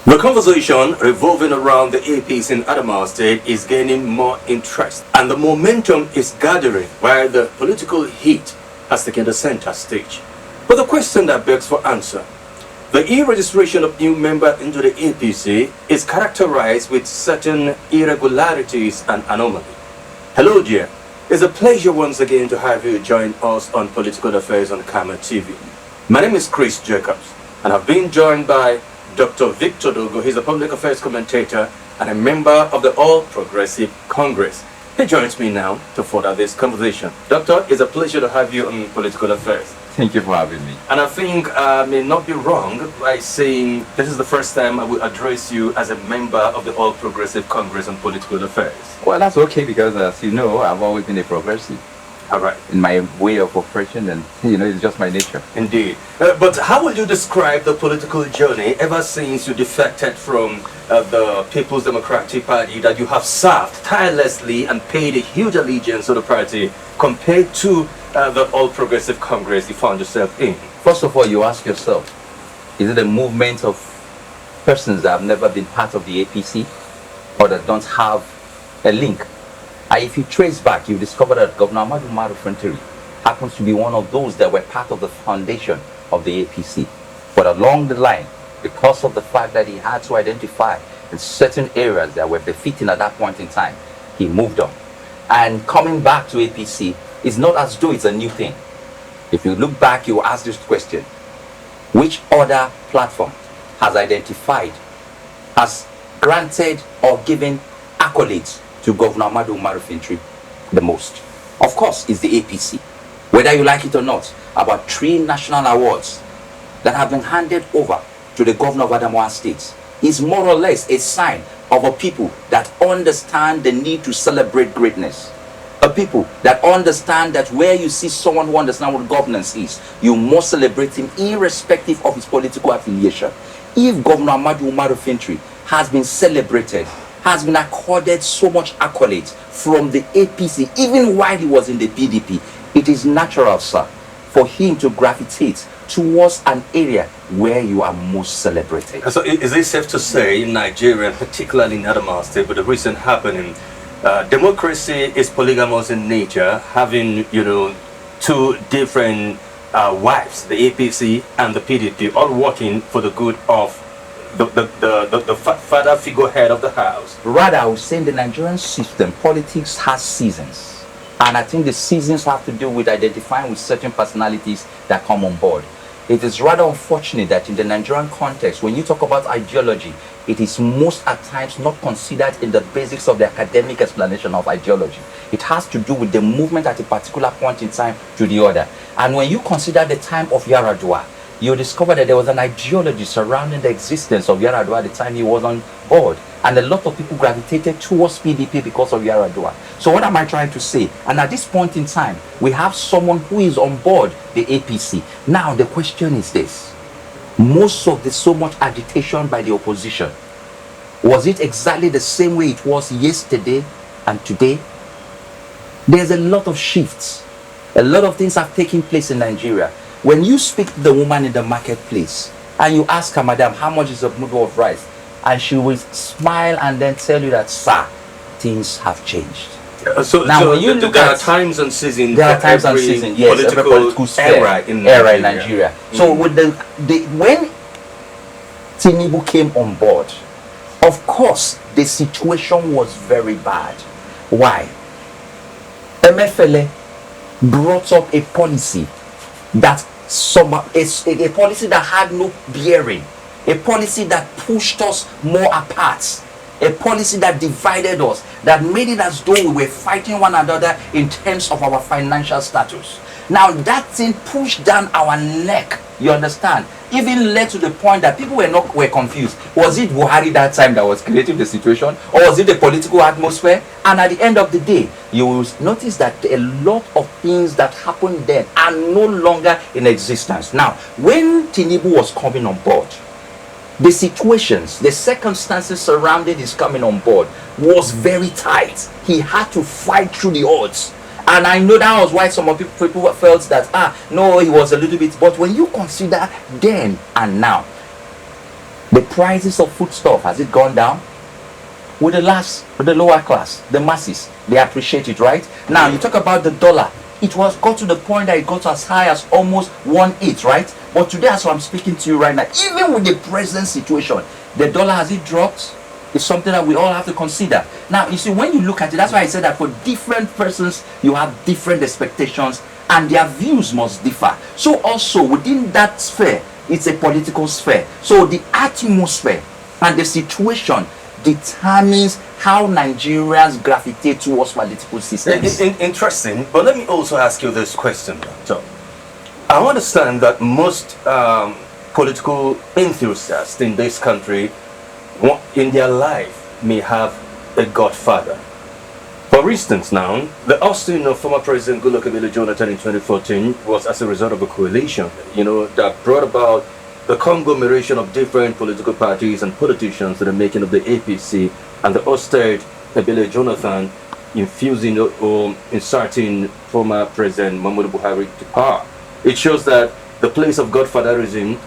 The conversation revolving around the APs in Adamawa State is gaining more interest, and the momentum is gathering while the political heat has taken the center stage. But the question that begs for answer: the e-registration of new members into the APC is characterized with certain irregularities and anomalies. Hello dear, it's a pleasure once again to have you join us on Political Affairs on Kama TV. My name is Chris Jacobs, and I've been joined by Dr. Victor DOGO. He's a public affairs commentator and a member of the All Progressive Congress. He joins me now to further this conversation. Doctor, it's a pleasure to have you on Political Affairs. Thank you for having me. And I think I may not be wrong by saying this is the first time I will address you as a member of the All Progressive Congress on Political Affairs. Well, that's okay because, as you know, I've always been a progressive. All right. In my way of operation, and it's just my nature. Indeed. But how would you describe the political journey ever since you defected from the People's Democratic Party, that you have served tirelessly and paid a huge allegiance to the party, compared to the All Progressive Congress you found yourself in? First of all, you ask yourself, is it a movement of persons that have never been part of the APC or that don't have a link? And if you trace back, you discover that Governor Ahmadu Umaru Fintiri happens to be one of those that were part of the foundation of the APC. But along the line, because of the fact that he had to identify in certain areas that were befitting at that point in time, he moved on. And coming back to APC is not as though it's a new thing. If you look back, you ask this question: which other platform has identified, has granted or given accolades to Governor Ahmadu Umaru Fintiri the most? Of course, it's the APC. Whether you like it or not, about 3 national awards that have been handed over to the governor of Adamawa State is more or less a sign of a people that understand the need to celebrate greatness. A people that understand that where you see someone who understands what governance is, you must celebrate him irrespective of his political affiliation. If Governor Ahmadu Umaru Fintiri has been celebrated, has been accorded so much accolades from the APC, even while he was in the PDP, it is natural, sir, for him to gravitate towards an area where you are most celebrated. So is it safe to say in Nigeria, particularly in Adamawa State, with the recent happening, democracy is polygamous in nature, having, 2 different wives, the APC and the PDP, all working for the good of the father figurehead of the house? Rather, I would say in the Nigerian system, politics has seasons. And I think the seasons have to do with identifying with certain personalities that come on board. It is rather unfortunate that in the Nigerian context, when you talk about ideology, it is most at times not considered in the basics of the academic explanation of ideology. It has to do with the movement at a particular point in time to the other. And when you consider the time of Yaradua, you discover that there was an ideology surrounding the existence of Yaradua at the time he was on board. And a lot of people gravitated towards PDP because of Yaradua. So what am I trying to say? And at this point in time, we have someone who is on board the APC. Now the question is this: most of the so much agitation by the opposition, was it exactly the same way it was yesterday and today? There's a lot of shifts. A lot of things have taken place in Nigeria. When you speak to the woman in the marketplace and you ask her, madam, how much is a mudu of rice? And she will smile and then tell you that, sir, things have changed. When you look at times and seasons, there are times and seasons, yes, every political era in Nigeria. So with when Tinubu came on board, of course, the situation was very bad. Why? MFLA brought up a policy that a policy that had no bearing, a policy that pushed us more apart, a policy that divided us, that made it as though we were fighting one another in terms of our financial status. Now that thing pushed down our neck, you understand, even led to the point that people were confused. Was it Buhari that time that was creating the situation, or was it the political atmosphere? And at the end of the day, you will notice that a lot of things that happened then are no longer in existence. Now, when Tinubu was coming on board, the situations, the circumstances surrounding his coming on board was very tight. He had to fight through the odds. And I know that was why some of people felt that, no, he was a little bit. But when you consider then and now, The prices of foodstuff, has it gone down? With the lower class, the masses, they appreciate it, right? Now you talk about the dollar. It was got to the point that it got as high as almost 1.8, right? But today, as I'm speaking to you right now, even with the present situation, the dollar, has it dropped? It's something that we all have to consider. Now, you see, when you look at it, that's why I said that for different persons, you have different expectations and their views must differ. So also within that sphere, it's a political sphere. So the atmosphere and the situation determines how Nigerians gravitate towards political systems. Interesting, but let me also ask you this question. So, I understand that most political enthusiasts in this country, in their life, may have a godfather. For instance, now, the ousting of former President Goodluck Ebele Jonathan in 2014 was as a result of a coalition, that brought about the conglomeration of different political parties and politicians to the making of the APC, and the ousted Ebele Jonathan infusing or inserting former President Muhammadu Buhari to power. It shows that the place of godfatherism,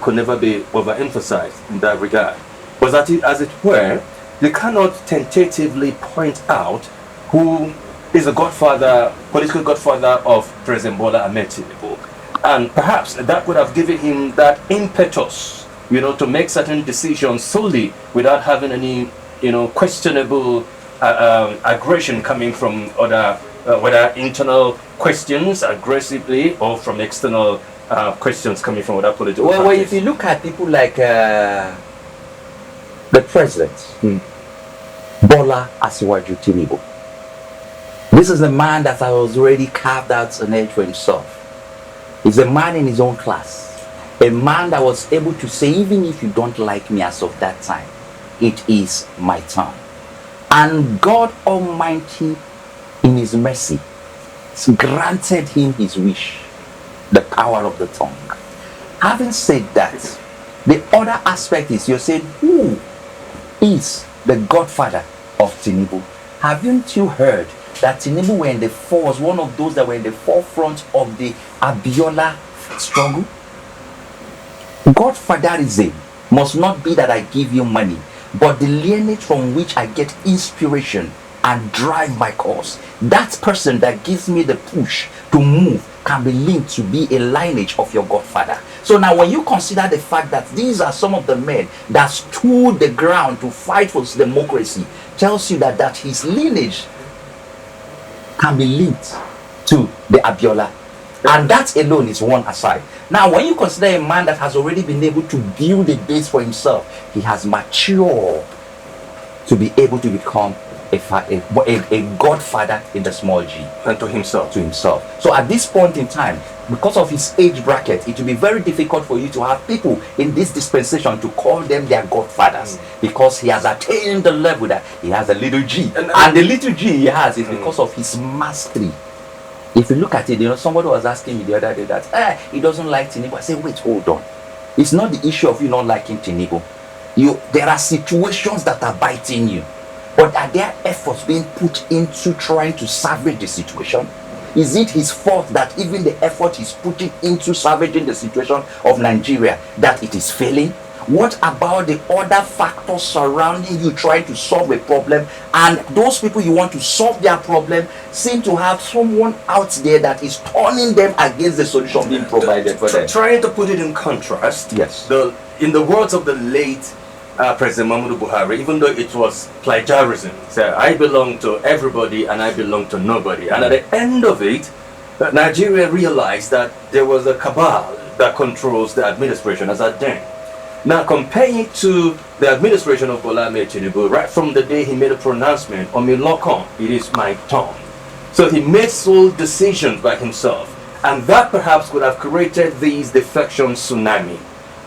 could never be overemphasized in that regard. But that as it were, you cannot tentatively point out who is the political godfather of President Bola Ahmed Tinubu. And perhaps that would have given him that impetus, to make certain decisions solely without having any, questionable aggression coming from other, whether internal questions aggressively or from external questions coming from other political parties. Well, if you look at people like the president, Bola Asiwaju Tinubu, this is a man that has already carved out an edge for himself. He's a man in his own class, a man that was able to say, even if you don't like me as of that time, it is my turn. And God Almighty, in his mercy, granted him his wish, the power of the tongue. Having said that, the other aspect is, you're saying, who is the godfather of Tinubu? Haven't you heard that Tinubu was one of those that were in the forefront of the Abiola struggle? Godfatherism must not be that I give you money, but the lineage from which I get inspiration and drive my cause. That person that gives me the push to move can be linked to be a lineage of your godfather. So now when you consider the fact that these are some of the men that stood the ground to fight for democracy, tells you that his lineage can be linked to the Abiola. And that alone is one aside. Now, when you consider a man that has already been able to build a base for himself, he has matured to be able to become a godfather in the small g. And to himself. So at this point in time, because of his age bracket, it will be very difficult for you to have people in this dispensation to call them their godfathers, because he has attained the level that he has a little g. And the little g he has is because of his mastery. If you look at it, somebody was asking me the other day that he doesn't like Tinubu. I said, wait, hold on. It's not the issue of you not liking Tinubu. There are situations that are biting you. But are there efforts being put into trying to salvage the situation? Is it his fault that even the effort he's putting into salvaging the situation of Nigeria, that it is failing? What about the other factors surrounding you trying to solve a problem, and those people you want to solve their problem seem to have someone out there that is turning them against the solution being provided for them? Trying to put it in contrast, yes. In the words of the late President Muhammadu Buhari, even though it was plagiarism, so I belong to everybody and I belong to nobody. And at the end of it, Nigeria realized that there was a cabal that controls the administration as at then. Now compare it to the administration of Bola Ahmed Tinubu. Right from the day he made a pronouncement, Omilokon, it is my turn. So he made sole decisions by himself, and that perhaps could have created this defection tsunami.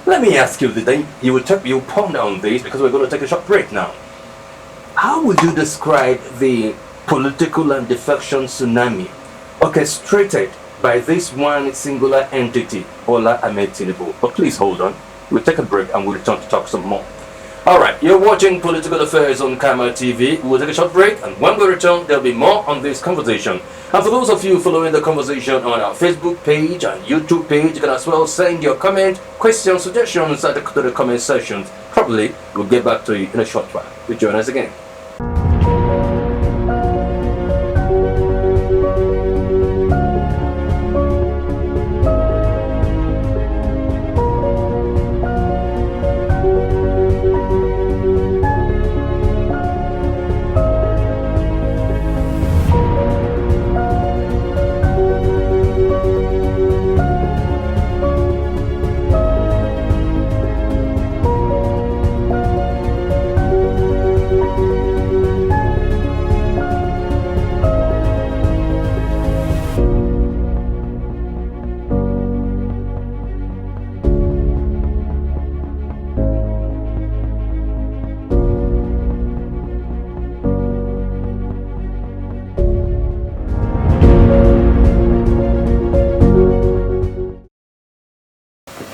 Let me ask you, you ponder on this, because we're going to take a short break now. How would you describe the political and defection tsunami orchestrated by this one singular entity, Bola Ahmed Tinubu? But please hold on. We'll take a break and we'll return to talk some more. Alright, you're watching Political Affairs on Kama TV. We'll take a short break, and when we return, there'll be more on this conversation. And for those of you following the conversation on our Facebook page and YouTube page, you can as well send your comment, questions, suggestions to the comment section. Probably we'll get back to you in a short while. You join us again.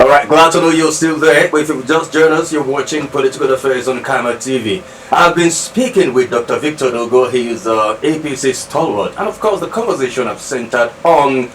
Alright, glad to know you're still there. If you've just joined us, you're watching Political Affairs on Kama TV. I've been speaking with Dr. Victor DOGO. He is APC stalwart. And of course, the conversation have centered on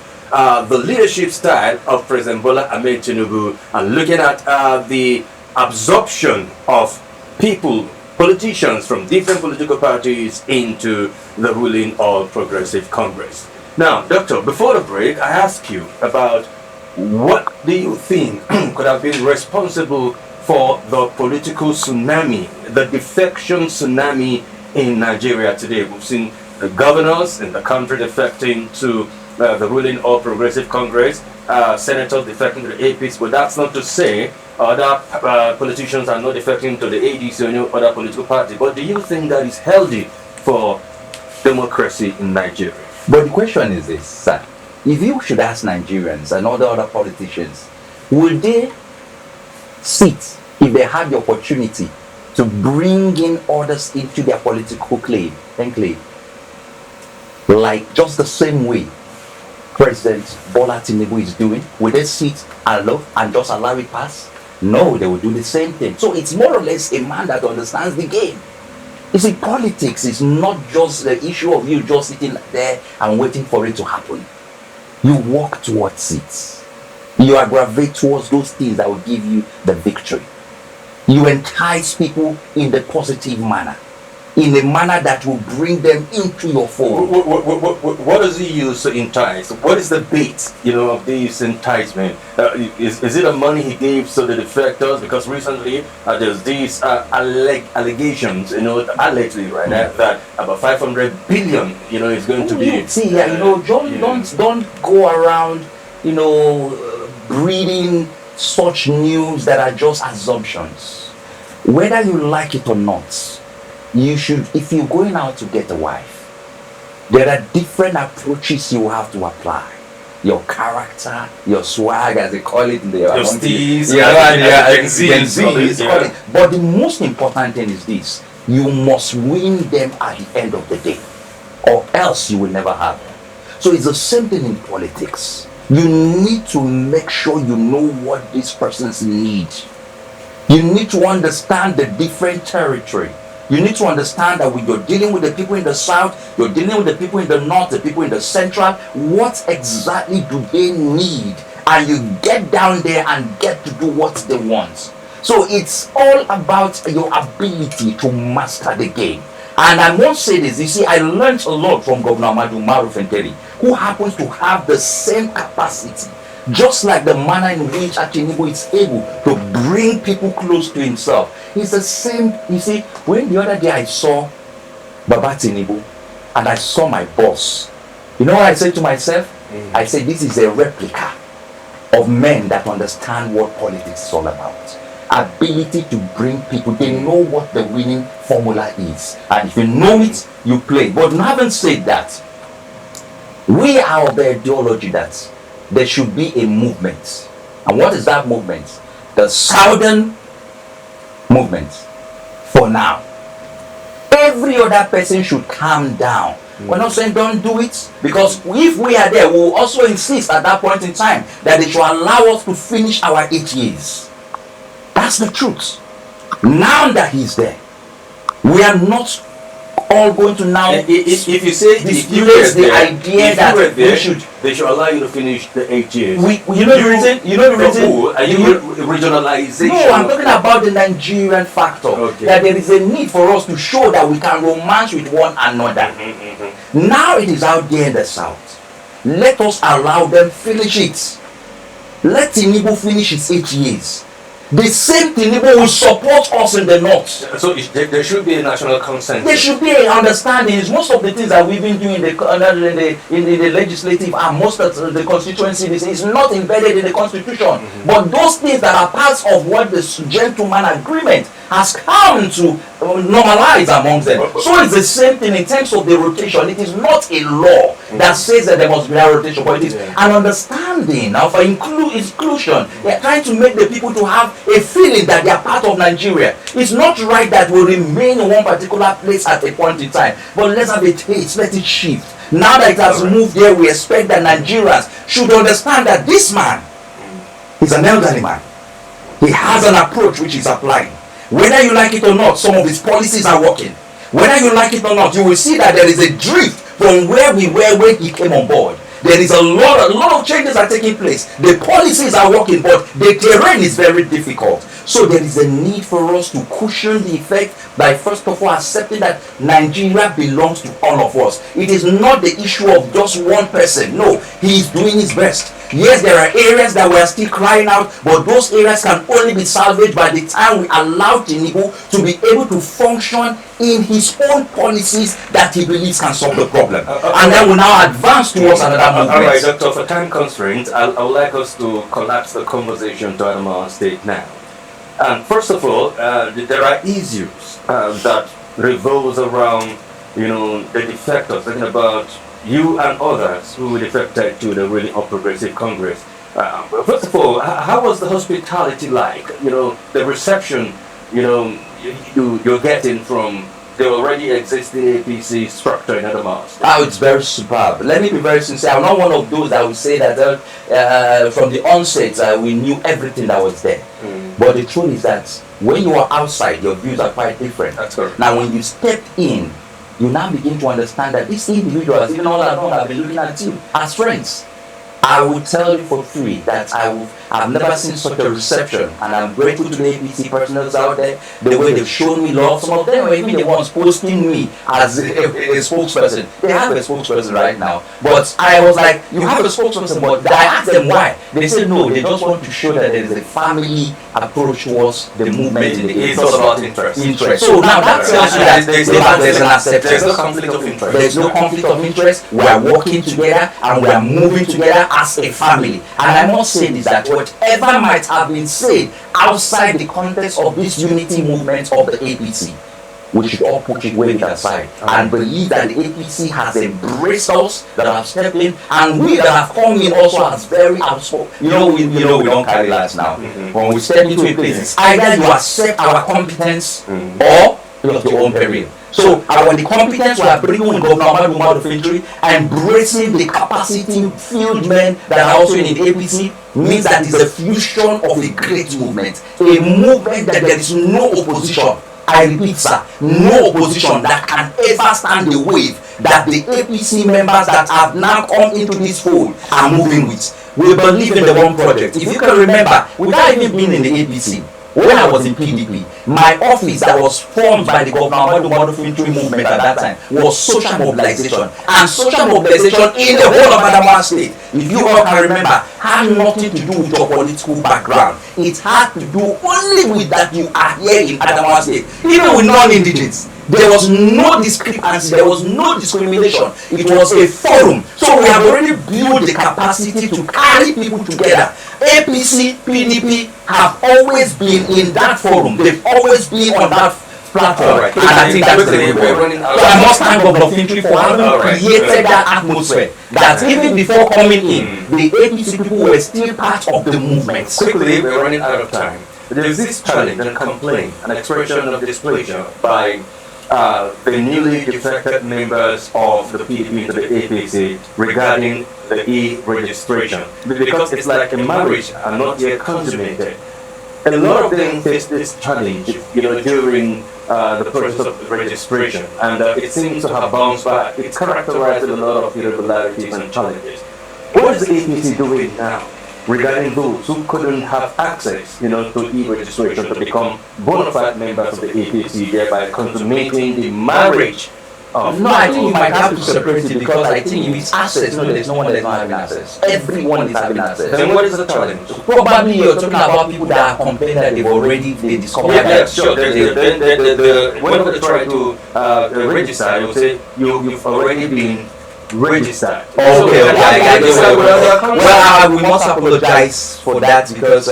the leadership style of President Bola Ahmed Tinubu and looking at the absorption of people, politicians from different political parties into the ruling All Progressive Congress. Now, Doctor, before the break, I asked you about what do you think could have been responsible for the political tsunami, the defection tsunami in Nigeria today? We've seen the governors in the country defecting to the ruling All Progressive Congress, senators defecting to the APC, but that's not to say other politicians are not defecting to the ADC or any other political party. But do you think that is healthy for democracy in Nigeria? But the question is this, sir. If you should ask Nigerians and other politicians, will they sit if they had the opportunity to bring in others into their political enclave, like just the same way President Bola Tinubu is doing? Will they sit alone and just allow it pass? No, they will do the same thing. So it's more or less a man that understands the game. You see, politics is not just the issue of you just sitting there and waiting for it to happen. You walk towards it. You aggravate towards those things that will give you the victory. You entice people in the positive manner, in a manner that will bring them into your fold. What does he use to entice? What is the bait, of this enticement? Is it the money he gave to the defectors? Because recently there's these allegations, allegedly, right, that about 500 billion, is going to be. See, don't go around, breeding such news that are just assumptions. Whether you like it or not, you should, if you're going out to get a wife, there are different approaches you have to apply. Your character, your swag, as they call it in the But the most important thing is this: you must win them at the end of the day, or else you will never have them. So it's the same thing in politics. You need to make sure you know what these persons need. You need to understand the different territory. You need to understand that when you're dealing with the people in the south, you're dealing with the people in the north, the people in the central, what exactly do they need? And you get down there and get to do what they want. So it's all about your ability to master the game. And I must say this, you see, I learned a lot from Governor Amadu Marufenteri, who happens to have the same capacity, just like the manner in which Tinubu is able to bring people close to himself. It's the same. You see, when the other day I saw Baba Tinubu and I saw my boss, you know what I said to myself? I said, this is a replica of men that understand what politics is all about. Ability to bring people, they know what the winning formula is, and if you know it, you play. But having said that, we are of the ideology that there should be a movement. And what is that movement? The Southern movement. For now, every other person should calm down. We're not saying don't do it, because if we are there, we will also insist at that point in time that they should allow us to finish our 8 years. That's the truth. Now that he's there, we are not all going to now If you say displace the idea that they should allow you to finish the 8 years. You know the reason. Regionalization. No, I'm talking about the Nigerian factor. Okay. That there is a need for us to show that we can romance with one another. Now it is out there in the south. Let us allow them finish it. Let Tinubu finish his 8 years. The same Tinubu will support us in the north. So there should be a national consensus. There should be an understanding. Most of the things that we've been doing in the legislative and most of the constituency is not embedded in the constitution. But those things that are parts of what the gentleman agreement has come to normalize amongst them. So it's the same thing in terms of the rotation. It is not a law that says that there must be a rotation, but it is an understanding of inclusion. They're trying to make the people to have a feeling that they are part of Nigeria. It's not right that we remain in one particular place at a point in time, but let's have a taste, let it shift. Now that it has moved there, we expect that Nigerians should understand that this man is an elderly man. He has an approach which is applying. Whether you like it or not, some of his policies are working. Whether you like it or not, you will see that there is a drift from where we were when he came on board. There is a lot of changes are taking place. The policies are working, but the terrain is very difficult. So there is a need for us to cushion the effect by first of all accepting that Nigeria belongs to all of us. It is not the issue of just one person. No, he is doing his best. Yes, there are areas that we are still crying out, but those areas can only be salvaged by the time we allow Tinubu to be able to function in his own policies that he believes can solve the problem. And then we now advance towards another movement. All right, Doctor, for time constraints, I would like us to collapse the conversation to Adamawa State now. First of all, there are issues that revolves around, the defectors, talking about you and others who defected to the really progressive Congress. First of all, how was the hospitality like? The reception, you're getting from the already existing APC structure in Adamawa State. Oh, it's very superb. Let me be very sincere. I'm not one of those that would say that from the onset we knew everything that was there. But the truth is that when you are outside, your views are quite different. That's correct. Now, when you step in, you now begin to understand that these individuals, even all along, have been looking at you as friends. I will tell you for free that I've never seen such a reception, and I'm grateful to the APC personals out there, the way they've shown me love. Some of them are even the ones posting me as a spokesperson. They have a spokesperson right now, but I was like, you have a spokesperson, but I asked them why. They said no, they just want to show that there is a family approach towards the movement in the APC. It's all about interest. So now that tells you that there's an acceptance. There's no conflict of interest. There's no conflict of interest. We are working together and we are moving together as a family. And I must say this, that whatever might have been said outside the context of this unity movement of the APC, we should all put it way aside and believe that the APC has embraced us, that have stepped in, and we that have come in also as very outspoken. We don't carry last now. When we step into a place, it's either you accept our competence or you have your own peril. So the competence we are bringing with Governor Ahmadu Fintri, embracing the capacity field men that are also in the APC, means that it's a fusion of a great movement, a movement that there is no opposition. I repeat, sir, no opposition that can ever stand the wave that the APC members that have now come into this fold are moving with. We believe in the one project. If you can remember, without even being in the APC, when I was in PDP, my office that was formed by the Governor Ahmadu Fintri movement at that time was social mobilization. And social mobilization in the whole of Adamawa State, if you all can remember, had nothing to do with your political background. It had to do only with that you are here in Adamawa State, even with non-indigenous. There was no discrepancy, there was no discrimination. It was a forum. So we have already built the capacity to carry people together. APC, PDP have always been in that forum. They've always been on that platform. Right. And I think that's the way we're running. So I must thank Governor Fintri for having created that atmosphere. That even before coming in, the APC people were still part of the movement. Quickly, we're running out of time. There's this challenge and complaint, an expression of displeasure by the newly defected members of the PDP to the APC regarding the e-registration, because it's like a marriage and not yet consummated. a lot of them face this challenge, during the process of registration, and it seems to have bounced back. It's characterized with a lot of irregularities and challenges. What is the APC doing now regarding those who couldn't have access, to e-registration to become bona fide members of the APC, thereby consummating the marriage? No, I think you might have to separate it, because I think if it's access, there's no one that's not having access. Everyone is having access. Then what is the challenge? Probably you're talking about people that are complaining that they discovered. Yeah, sure. Whenever they try to register, you'll say you've already been registered. Okay, I guess. Well, we must apologize for that, because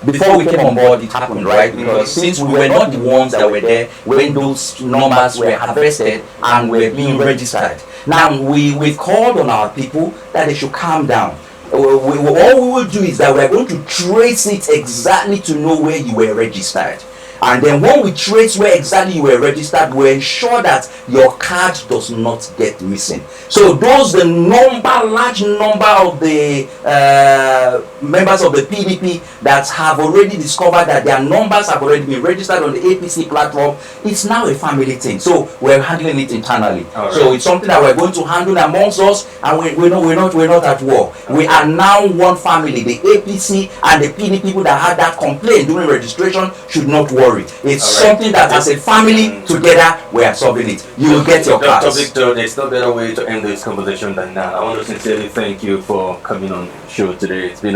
before we came on board, it happened, right? Because since we were not the ones that were there when those numbers were harvested and were being registered. Now, we've called on our people that they should calm down. All we will do is that we're going to trace it exactly to know where you were registered. And then when we trace where exactly you were registered, we ensure that your card does not get missing. So large number of the members of the PDP that have already discovered that their numbers have already been registered on the APC platform, it's now a family thing. So we're handling it internally. Right. So it's something that we're going to handle amongst us, and we're not at war. Okay. We are now one family. The APC and the PDP people that had that complaint during registration should not worry. It's something that as a family together we are solving it. You will get your cards. Dr. Victor, there's no better way to end this conversation than that. I want to sincerely thank you for coming on the show today. It's been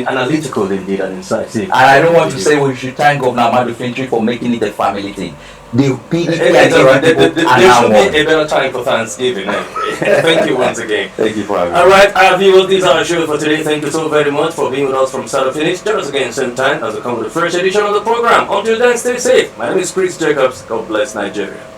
analytical indeed and incisive. And I don't want to say we should thank Governor Ahmadu Fintri for making it a family thing. The PDP there should be a better time for Thanksgiving. Thank you once again. Thank you for having me. Alright, our viewers, these are our show for today. Thank you so very much for being with us from start to finish. Join us again same time as we come with a fresh edition of the program. Until then, stay safe. My name is Chris Jacobs. God bless Nigeria.